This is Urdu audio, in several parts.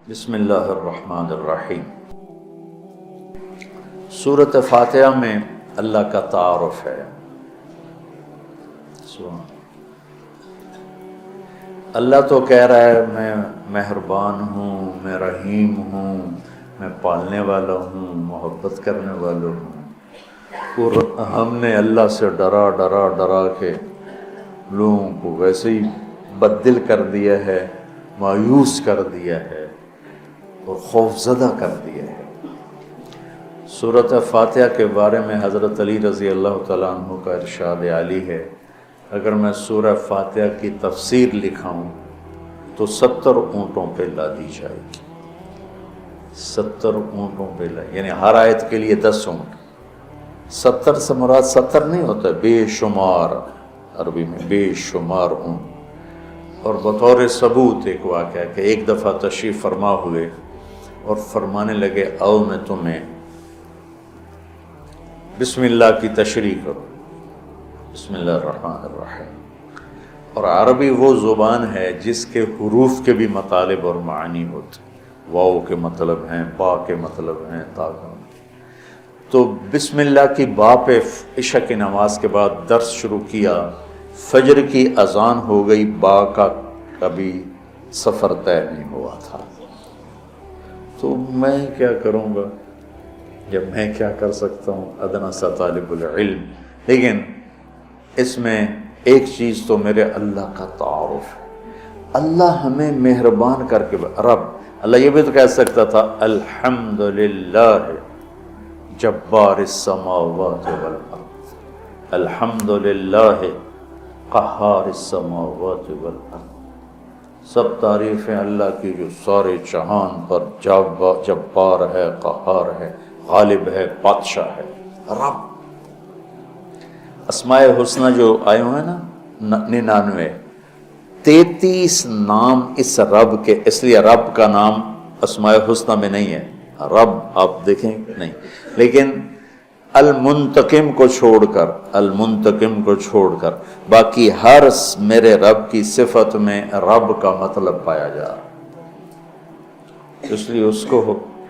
بسم اللہ الرحمن الرحیم۔ سورۃ فاتحہ میں اللہ کا تعارف ہے۔ اللہ تو کہہ رہا ہے میں مہربان ہوں، میں رحیم ہوں، میں پالنے والا ہوں، محبت کرنے والا ہوں، اور ہم نے اللہ سے ڈرا ڈرا ڈرا کے لوگوں کو ویسے ہی بددل کر دیا ہے، مایوس کر دیا ہے اور خوف زدہ کر دیا ہے۔ سورۃ فاتحہ کے بارے میں حضرت علی رضی اللہ تعالیٰ عنہ کا ارشاد عالی ہے، اگر میں سورہ فاتحہ کی تفسیر لکھاؤں تو 70 اونٹوں پہ لادی جائے گی۔ 70 اونٹوں پہ یعنی ہر آیت کے لیے 10 اونٹ۔ 70 سے مراد 70 نہیں ہوتا، بے شمار، عربی میں بے شمار اونٹ۔ اور بطور ثبوت ایک واقعہ کہ ایک دفعہ تشریف فرما ہوئے اور فرمانے لگے آؤ میں تمہیں بسم اللہ کی تشریح کرو، بسم اللہ الرحمن الرحیم۔ اور عربی وہ زبان ہے جس کے حروف کے بھی مطالب اور معنی ہوتے، واو کے مطلب ہیں، با کے مطلب ہیں، تا کا۔ تو بسم اللہ کی با پہ عشاء کی نماز کے بعد درس شروع کیا، فجر کی اذان ہو گئی، با کا کبھی سفر طے نہیں ہوا تھا۔ تو میں کیا کروں گا، جب میں کیا کر سکتا ہوں، ادنا سا طالب العلم۔ لیکن اس میں ایک چیز تو میرے اللہ کا تعارف ہے۔ اللہ ہمیں مہربان کر کے رب، اللہ یہ بھی تو کہہ سکتا تھا الحمدللہ جبار السماوات والارض، الحمدللہ قہار السماوات والارض۔ سب تعریفیں اللہ کی جو سارے جہان پر جبار ہے، قہار ہے، غالب ہے، بادشاہ ہے، رب۔ اسماء حسنہ جو آئے ہوئے ہیں نا 99، 33 نام اس رب کے، اس لیے رب کا نام اسماء حسنہ میں نہیں ہے، رب آپ دیکھیں نہیں، لیکن المنتقم کو چھوڑ کر باقی ہر میرے رب کی صفت میں رب کا مطلب پایا جا رہا، اس لیے اس کو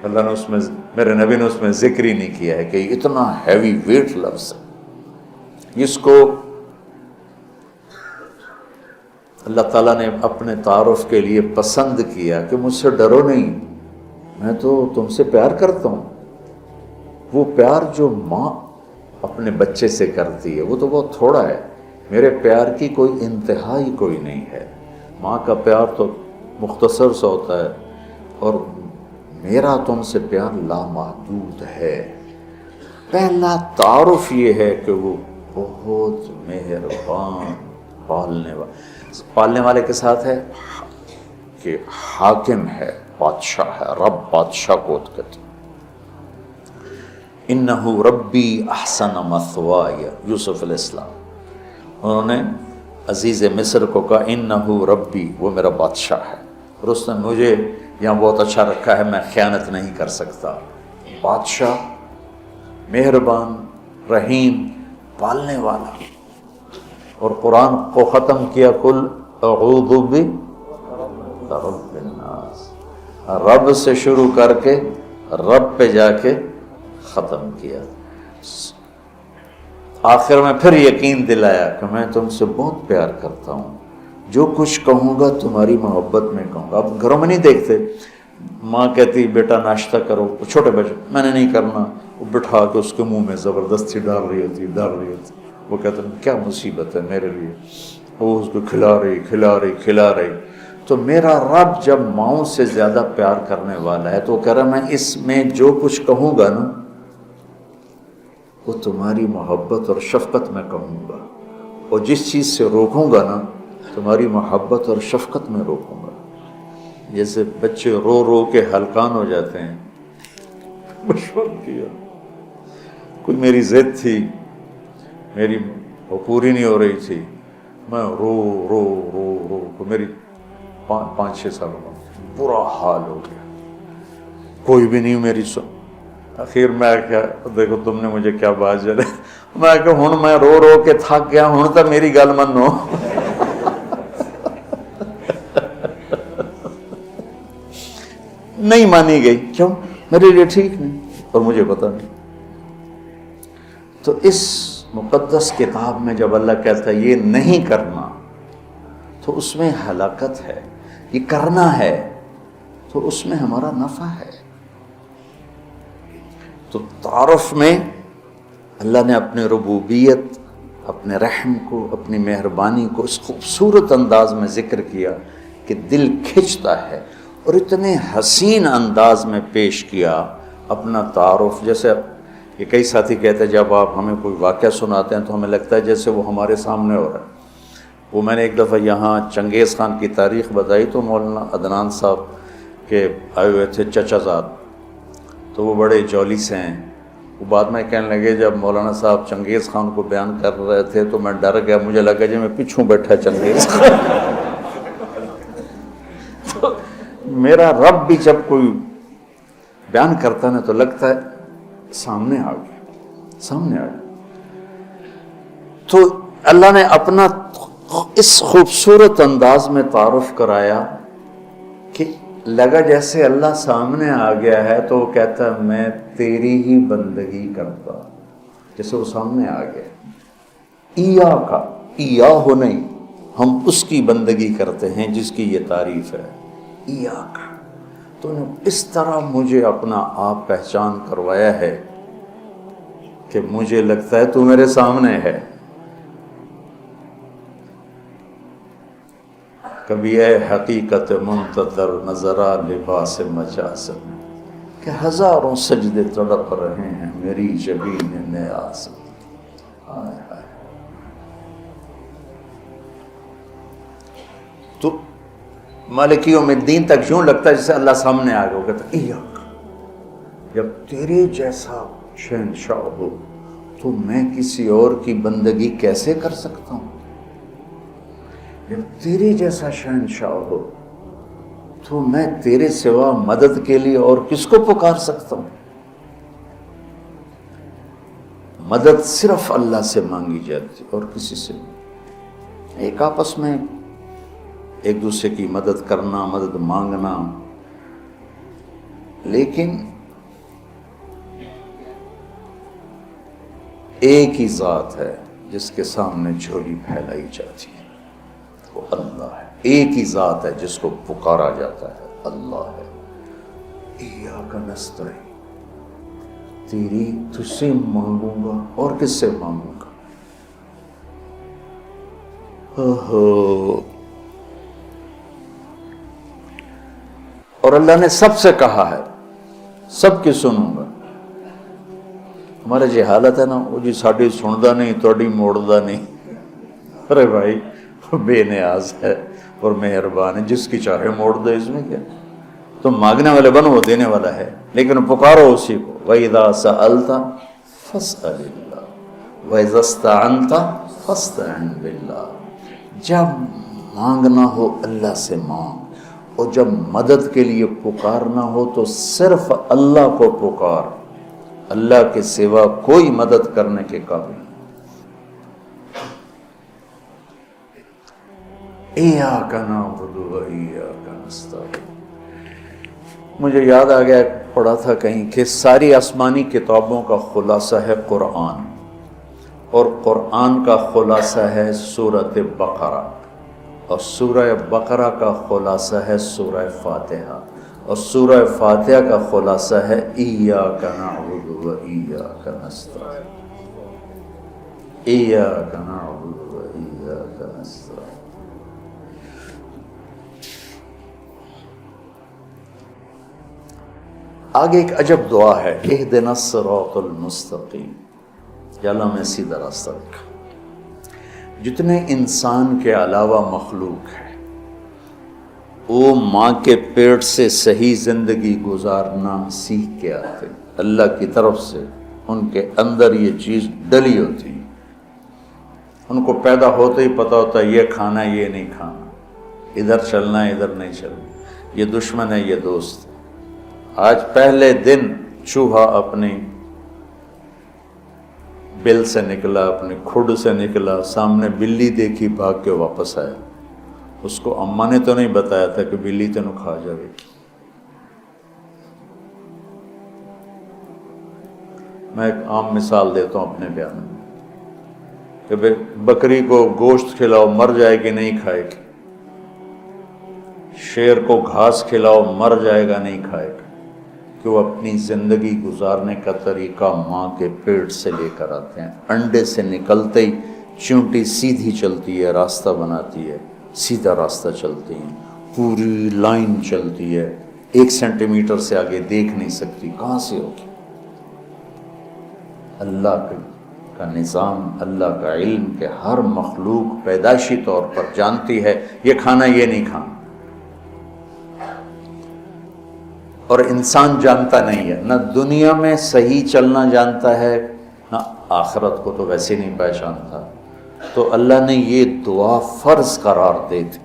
اللہ نے اس میں، میرے نبی نے اس میں ذکر ہی نہیں کیا ہے کہ اتنا ہیوی ویٹ لفظ ہے جس کو اللہ تعالیٰ نے اپنے تعارف کے لیے پسند کیا کہ مجھ سے ڈرو نہیں، میں تو تم سے پیار کرتا ہوں۔ وہ پیار جو ماں اپنے بچے سے کرتی ہے وہ تو بہت تھوڑا ہے، میرے پیار کی کوئی انتہا ہی کوئی نہیں ہے۔ ماں کا پیار تو مختصر سا ہوتا ہے، اور میرا تم سے پیار لامحدود ہے۔ پہلا تعارف یہ ہے کہ وہ بہت مہربان، پالنے والے کے ساتھ ہے کہ حاکم ہے، بادشاہ ہے، رب بادشاہ کو کہتے۔ انہ ربی احسن مثوایا، یوسف علیہ السلام، انہوں نے عزیز مصر کو کہا انہ ربی، وہ میرا بادشاہ ہے، اور اس نے مجھے یہاں بہت اچھا رکھا ہے، میں خیانت نہیں کر سکتا۔ بادشاہ، مہربان، رحیم، پالنے والا۔ اور قرآن کو ختم کیا قل اعوذ برب الناس، رب سے شروع کر کے رب پہ جا کے ختم کیا۔ آخر میں پھر یقین دلایا کہ میں تم سے بہت پیار کرتا ہوں، جو کچھ کہوں گا تمہاری محبت میں کہوں گا۔ اب گھروں میں نہیں دیکھتے، ماں کہتی بیٹا ناشتہ کرو، چھوٹے بچے میں نے نہیں کرنا، وہ بٹھا کے اس کے منہ میں زبردستی ڈال رہی ہوتی، وہ کہتے ہیں کیا مصیبت ہے میرے لیے، وہ اس کو کھلا رہی۔ تو میرا رب جب ماؤں سے زیادہ پیار کرنے والا ہے تو وہ کہہ رہا میں اس میں جو کچھ کہوں گا نا وہ تمہاری محبت اور شفقت میں کہوں گا، اور جس چیز سے روکوں گا نا تمہاری محبت اور شفقت میں روکوں گا۔ جیسے بچے رو رو کے ہلکان ہو جاتے ہیں، مشورت کیا، کوئی میری ضد تھی، میری وہ پوری نہیں ہو رہی تھی، میں رو میری 5-6 سالوں میں برا حال ہو گیا، کوئی بھی نہیں میری سن۔ آخر میں کیا، دیکھو تم نے مجھے کیا بات جلے، میں کہ ہن میں رو کے تھک گیا، ہن تو میری گل منو۔ نہیں مانی گئی، کیوں؟ میرے لیے ٹھیک نہیں اور مجھے پتا نہیں۔ تو اس مقدس کتاب میں جب اللہ کہتا ہے یہ نہیں کرنا تو اس میں ہلاکت ہے، یہ کرنا ہے تو اس میں ہمارا نفع ہے۔ تو تعارف میں اللہ نے اپنے ربوبیت، اپنے رحم کو، اپنی مہربانی کو اس خوبصورت انداز میں ذکر کیا کہ دل کھنچتا ہے، اور اتنے حسین انداز میں پیش کیا اپنا تعارف۔ جیسے یہ کئی ساتھی کہتے ہیں جب آپ ہمیں کوئی واقعہ سناتے ہیں تو ہمیں لگتا ہے جیسے وہ ہمارے سامنے ہو رہا ہے۔ وہ میں نے ایک دفعہ یہاں چنگیز خان کی تاریخ بتائی تو مولانا عدنان صاحب کے آئے ہوئے تھے چچا زاد، تو وہ بڑے جولی سے ہیں۔ وہ بعد میں کہنے لگے جب مولانا صاحب چنگیز خان کو بیان کر رہے تھے تو میں ڈر گیا، مجھے لگا جی میں پیچھوں بیٹھا چنگیز خان۔ تو میرا رب بھی جب کوئی بیان کرتا ہے تو لگتا ہے سامنے آ گیا، سامنے آ گیا۔ تو اللہ نے اپنا اس خوبصورت انداز میں تعارف کرایا کہ لگا جیسے اللہ سامنے آ گیا ہے تو وہ کہتا ہے میں تیری ہی بندگی کرتا، جیسے وہ سامنے آ گیا۔ ایا کا ایا ہو نہیں، ہم اس کی بندگی کرتے ہیں جس کی یہ تعریف ہے، ایا کا۔ تو نے اس طرح مجھے اپنا آپ پہچان کروایا ہے کہ مجھے لگتا ہے تو میرے سامنے ہے۔ کبھی اے حقیقت منتظر نظرا لباس مجاز میں، کہ ہزاروں سجدے تڑپ رہے ہیں میری جبین نیاز میں۔ آئے آئے۔ تو مالک یوم الدین تک یوں لگتا ہے جیسے اللہ سامنے آ گیا، وہ کہتا ایاک، جب تیرے جیسا شہنشاہ ہو تو میں کسی اور کی بندگی کیسے کر سکتا ہوں؟ جب تیرے جیسا شہنشاہ ہو تو میں تیرے سوا مدد کے لیے اور کس کو پکار سکتا ہوں؟ مدد صرف اللہ سے مانگی جاتی اور کسی سے نہیں۔ ایک آپس میں ایک دوسرے کی مدد کرنا، مدد مانگنا، لیکن ایک ہی ذات ہے جس کے سامنے جھولی پھیلائی جاتی ہے، وہ اللہ ہے۔ ایک ہی ذات ہے جس کو پکارا جاتا ہے، اللہ ہے۔ ایاک نستعین، تیری تجھ سے مانگوں گا اور کس سے مانگوں گا؟ اور اللہ نے سب سے کہا ہے سب کی سنوں گا۔ ہمارا جی حالت ہے نا، وہ جی ساڈی سندا نہیں تہاڈی موڑدا نہیں۔ ارے بھائی بے نیاز ہے اور مہربان ہے، جس کی چاہے موڑ دے، اس میں کیا؟ تم مانگنے والے بنو، وہ دینے والا ہے، لیکن پکارو اسی کو۔ وَإِذَا سَأَلْتَ فَاسْأَلِ اللَّهَ وَإِذَا اسْتَعَنْتَ فَاسْتَعِنْ بِاللَّهِ۔ جب مانگنا ہو اللہ سے مانگ، اور جب مدد کے لیے پکارنا ہو تو صرف اللہ کو پکار، اللہ کے سوا کوئی مدد کرنے کے قابل نہیں۔ ایاک نعبد و ایاک نستعین۔ مجھے یاد آ گیا، پڑھا تھا کہیں کہ ساری آسمانی کتابوں کا خلاصہ ہے قرآن، اور قرآن کا خلاصہ ہے سورۃ بقرہ، اور سورہ بقرہ کا خلاصہ ہے سورہ فاتحہ، اور سورہ فاتحہ کا خلاصہ ہے ایاک نعبد و ایاک نستعین، ایاک نعبد و ایاک نستعین۔ آگے ایک عجب دعا ہے، اہدنا الصراط المستقیم، یا اللہ میں سیدھا راستہ دکھا۔ جتنے انسان کے علاوہ مخلوق ہے وہ ماں کے پیٹ سے صحیح زندگی گزارنا سیکھ کے آتے، اللہ کی طرف سے ان کے اندر یہ چیز ڈلی ہوتی، ان کو پیدا ہوتے ہی پتہ ہوتا ہے یہ کھانا ہے یہ نہیں کھانا، ادھر چلنا ہے ادھر نہیں چلنا، یہ دشمن ہے یہ دوست ہے۔ آج پہلے دن چوہا اپنی بل سے نکلا، اپنی کھڈ سے نکلا، سامنے بلی دیکھی، بھاگ کے واپس آیا۔ اس کو اماں نے تو نہیں بتایا تھا کہ بلی تینوں کھا جائے گی، میں ایک عام مثال دیتا ہوں اپنے بیان میں کہ بکری کو گوشت کھلاؤ مر جائے گی نہیں کھائے گی، شیر کو گھاس کھلاؤ مر جائے گا نہیں کھائے گا، کہ وہ اپنی زندگی گزارنے کا طریقہ ماں کے پیٹ سے لے کر آتے ہیں۔ انڈے سے نکلتے ہی چونٹی سیدھی چلتی ہے، راستہ بناتی ہے، سیدھا راستہ چلتی ہیں، پوری لائن چلتی ہے، 1 سینٹی میٹر سے آگے دیکھ نہیں سکتی، کہاں سے ہوگی؟ اللہ کا نظام، اللہ کا علم کہ ہر مخلوق پیدائشی طور پر جانتی ہے یہ کھانا یہ نہیں کھانا، اور انسان جانتا نہیں ہے، نہ دنیا میں صحیح چلنا جانتا ہے نہ آخرت کو تو ویسے نہیں پہچانتا۔ تو اللہ نے یہ دعا فرض قرار دے دی،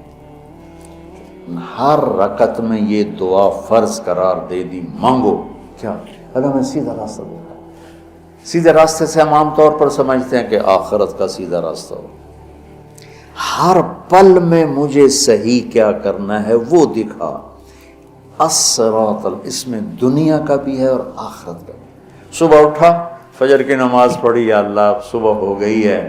ہر رکعت میں یہ دعا فرض قرار دے دی، مانگو کیا؟ اللہ میں سیدھا راستہ دے گا۔ سیدھے راستے سے ہم عام طور پر سمجھتے ہیں کہ آخرت کا سیدھا راستہ ہو، ہر پل میں مجھے صحیح کیا کرنا ہے وہ دکھا۔ الصراط، اس میں دنیا کا بھی ہے اور آخرت کا بھی۔ صبح اٹھا، فجر کی نماز پڑھی، یا اللہ صبح ہو گئی ہے،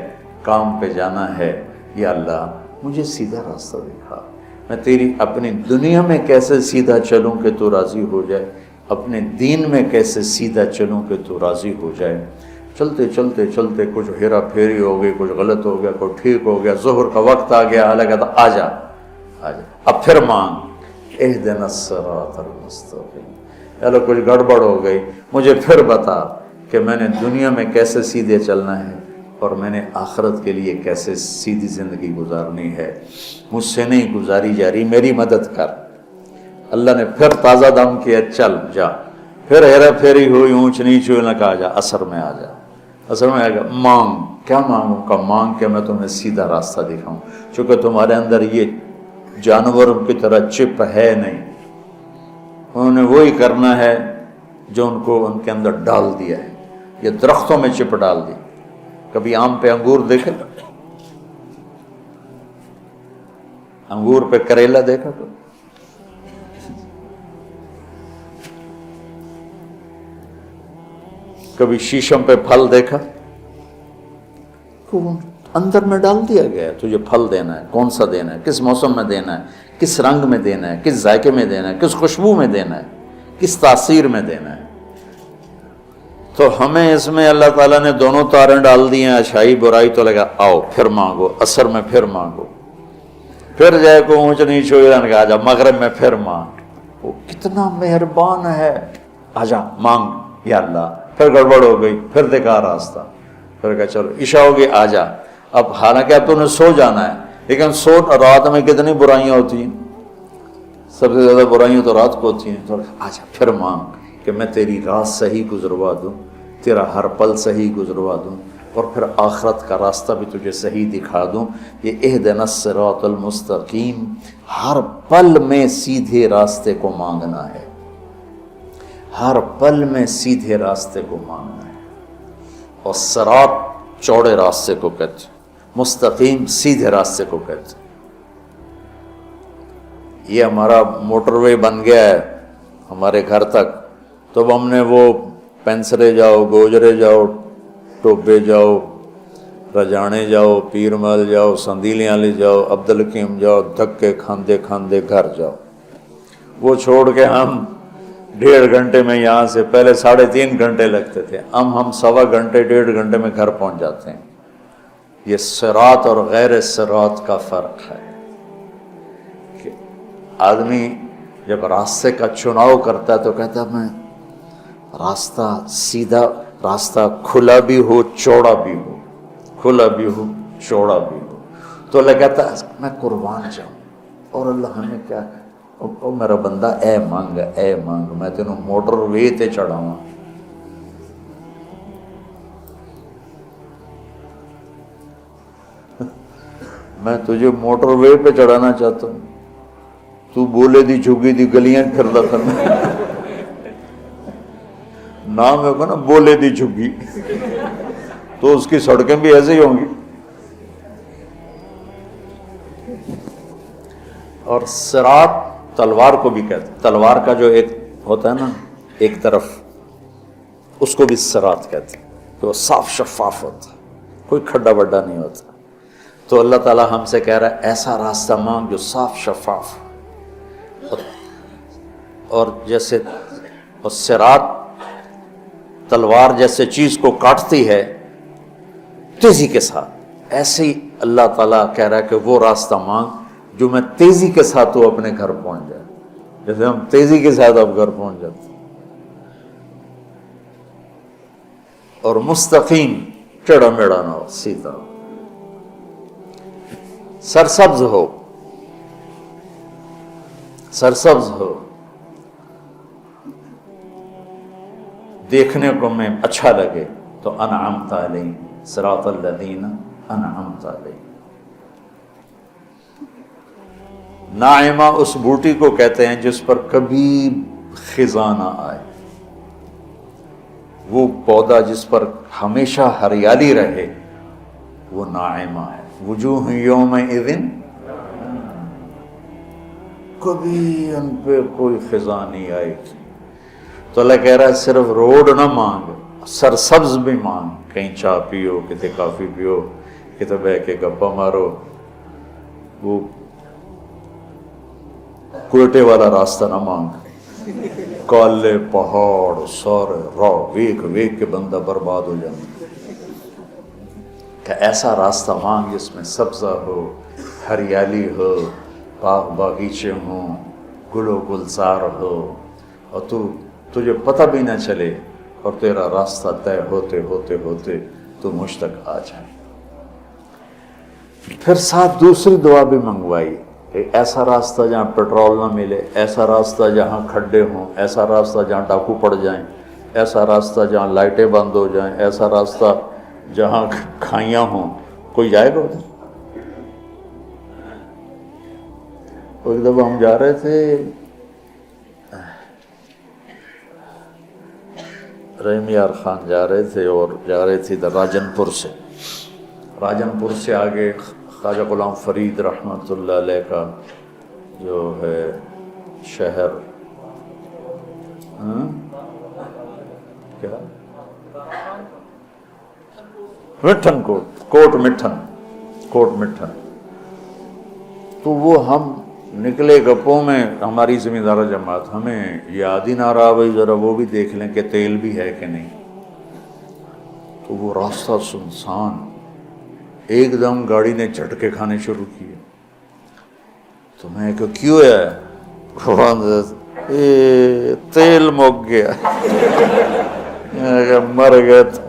کام پہ جانا ہے، یا اللہ مجھے سیدھا راستہ دکھا، میں تیری اپنی دنیا میں کیسے سیدھا چلوں کہ تو راضی ہو جائے، اپنے دین میں کیسے سیدھا چلوں کہ تو راضی ہو جائے۔ چلتے چلتے چلتے کچھ ہیرا پھیری ہو گئی، کچھ غلط ہو گیا، کچھ ٹھیک ہو گیا، ظہر کا وقت آ گیا، اللہ کہتا آ جا آ جا، اب پھر مانگ اہدنا الصراط المستقیم، اللہ کچھ گڑبڑ ہو گئی، مجھے پھر بتا کہ میں نے دنیا میں کیسے سیدھے چلنا ہے اور میں نے آخرت کے لیے کیسے سیدھی زندگی گزارنی ہے، مجھ سے نہیں گزاری جا رہی، میری مدد کر۔ اللہ نے پھر تازہ دم کیا، چل جا، پھر ہیرا پھیری ہوئی، اونچ نیچ ہوئی، نہ کہا جا عصر میں آ جا، عصر میں آ گیا، مانگ، کیا مانگوں کا؟ مانگ کہ میں تمہیں سیدھا راستہ دکھاؤں، چونکہ تمہارے اندر یہ جانوروں کی طرح چپ ہے نہیں، انہوں نے وہی کرنا ہے جو ان کو ان کے اندر ڈال دیا ہے، یہ درختوں میں چپ ڈال دی۔ کبھی آم پہ انگور دیکھے، انگور پہ کریلا دیکھا تو کبھی شیشم پہ پھل دیکھا، اندر میں ڈال دیا گیا ہے، تجھے پھل دینا ہے، کون سا دینا ہے، کس موسم میں دینا ہے، کس رنگ میں دینا ہے، کس ذائقے میں دینا ہے، کس خوشبو میں دینا ہے، کس تاثیر میں دینا ہے۔ تو ہمیں اس میں اللہ تعالیٰ نے دونوں تاریں ڈال دی ہیں، اچھائی برائی، تو لگا آؤ پھر مانگو، عصر میں پھر مانگو، پھر جائے کو اونچ نیچ ہوئی، آ جا مغرب میں پھر مانگ۔ وہ کتنا مہربان ہے، آ جا مانگ یا اللہ، پھر گڑبڑ ہو گئی، پھر دکھا راستہ، پھر کہا چلو عشاء ہوگی آ جا۔ اب حالانکہ اب تو نے سو جانا ہے، لیکن سو رات میں کتنی برائیاں ہوتی ہیں، سب سے زیادہ برائیاں تو رات کو ہوتی ہیں، تو آ جا پھر مانگ کہ میں تیری رات صحیح گزروا دوں، تیرا ہر پل صحیح گزروا دوں، اور پھر آخرت کا راستہ بھی تجھے صحیح دکھا دوں۔ یہ اہدنا الصراط المستقیم، ہر پل میں سیدھے راستے کو مانگنا ہے، ہر پل میں سیدھے راستے کو مانگنا ہے۔ اور صراط چوڑے راستے کو کہتے ہیں، مستقیم سیدھے راستے کو کہتے ہیں۔ یہ ہمارا موٹر وے بن گیا ہے ہمارے گھر تک، تو اب ہم نے وہ پینسرے جاؤ، گوجرے جاؤ، ٹوبے جاؤ، رجانے جاؤ، پیر محل جاؤ، سندیلیاں لے جاؤ، عبدالحکیم جاؤ، دھکے کھاندے کھاندے گھر جاؤ۔ وہ چھوڑ کے ہم 1.5 گھنٹے میں یہاں سے، پہلے 3.5 گھنٹے لگتے تھے، ہم 1.25 گھنٹے 1.5 گھنٹے میں گھر پہنچ جاتے ہیں۔ یہ صراط اور غیر صراط کا فرق ہے کہ آدمی جب راستے کا چناؤ کرتا ہے تو کہتا ہے میں راستہ سیدھا، راستہ کھلا بھی ہو چوڑا بھی ہو، کھلا بھی ہو چوڑا بھی ہو، تو اللہ کہتا ہے میں قربان جاؤں۔ اور اللہ ہمیں کیا کہ او میرا بندہ اے مانگ، میں تینوں موٹر وے تے چڑھاواں۔ میں تجھے موٹر وے پہ چڑھانا چاہتا ہوں، تو بولے دی جھگی دی گلیاں پھردا کرنا، نام ہے نا بولے دی جھگی، تو اس کی سڑکیں بھی ایسے ہی ہوں گی۔ اور صراط تلوار کو بھی کہتے ہیں، تلوار کا جو ایک ہوتا ہے نا، ایک طرف اس کو بھی صراط کہتے ہیں، کہ وہ صاف شفاف ہوتا ہے، کوئی کھڈا بڈا نہیں ہوتا. تو اللہ تعالیٰ ہم سے کہہ رہا ہے ایسا راستہ مانگ جو صاف شفاف اور جیسے صراط تلوار جیسے چیز کو کاٹتی ہے تیزی کے ساتھ، ایسے ہی اللہ تعالیٰ کہہ رہا ہے کہ وہ راستہ مانگ جو میں تیزی کے ساتھ تو اپنے گھر پہنچ جائے، جیسے ہم تیزی کے ساتھ اب گھر پہنچ جاتے ہیں. اور مستقیم، ٹیڑھا میڑا نہ ہو، سیدھا ہو، سرسبز ہو، سرسبز ہو، دیکھنے کو میں اچھا لگے. تو انعمت علیہم صراط الذین انعمت علیہم. ناعمہ اس بوٹی کو کہتے ہیں جس پر کبھی خزاں نہ آئے، وہ پودا جس پر ہمیشہ ہریالی رہے وہ ناعمہ ہے. وجوہ یومئذ، کبھی ان پہ کوئی خزاں نہیں آئی. تو اللہ کہہ رہا ہے صرف روڈ نہ مانگ، سرسبز بھی مانگ. کہیں چائے پیو، کتے کافی پیو، کتے بہ کے گپا مارو. وہ کوئٹے والا راستہ نہ مانگ، کالے پہاڑ سارے راہ ویک ویک کے بندہ برباد ہو جائے. کہ ایسا راستہ مانگ جس میں سبزہ ہو، ہریالی ہو، باغ باغیچے ہوں، گل و گلزار ہو، اور تجھے پتہ بھی نہ چلے، اور تیرا راستہ طے ہوتے ہوتے ہوتے تو مجھ تک آ جائے. پھر ساتھ دوسری دعا بھی منگوائی کہ ایسا راستہ جہاں پیٹرول نہ ملے، ایسا راستہ جہاں کھڈے ہوں، ایسا راستہ جہاں ڈاکو پڑ جائیں، ایسا راستہ جہاں لائٹیں بند ہو جائیں، ایسا راستہ جہاں کھائیاں ہوں. کوئی جائے گا ادھر؟ ایک دفعہ ہم جا رہے تھے رحیم یار خان جا رہے تھے، اور جا رہے تھے ادھر راجن پور سے آگے خواجہ غلام فرید رحمۃ اللہ علیہ کا جو ہے شہر، کیا مٹھن کوٹ مٹھن. تو وہ ہم نکلے گپوں میں، ہماری ذمہ دار جماعت، ہمیں یاد ہی نہ رہا بھائی ذرا وہ بھی دیکھ لیں کہ تیل بھی ہے کہ نہیں. تو وہ راستہ سنسان، ایک دم گاڑی نے جھٹکے کھانے شروع کیے. تو میں کہ کیوں ہے؟ تیل مک گیا. مر گیا تھا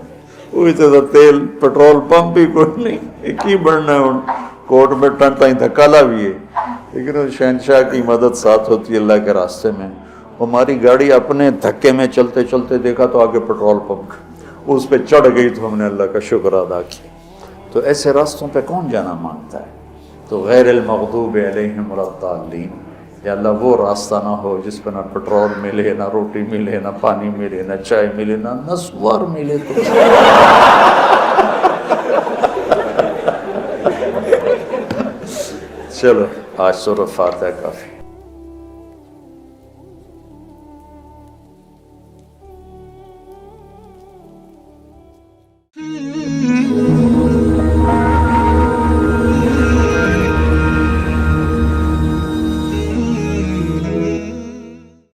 وہی تو تیل، پیٹرول پمپ بھی کوئی نہیں، کی بڑھنا ہے. کوٹ میں ٹن تائیں دھکا لا بھی ہے، لیکن شہنشاہ کی مدد ساتھ ہوتی ہے اللہ کے راستے میں. ہماری گاڑی اپنے دھکے میں چلتے چلتے دیکھا تو آگے پیٹرول پمپ، اس پہ چڑھ گئی تو ہم نے اللہ کا شکر ادا کیا. تو ایسے راستوں پہ کون جانا مانگتا ہے؟ تو غیر المغضوب علیہم ولا الضالین، یا اللہ وہ راستہ نہ ہو جس پہ نہ پیٹرول ملے، نہ روٹی ملے، نہ پانی ملے، نہ چائے ملے، نہ نسوار ملے. تو چلو آج سورۃ فاتحہ کافی.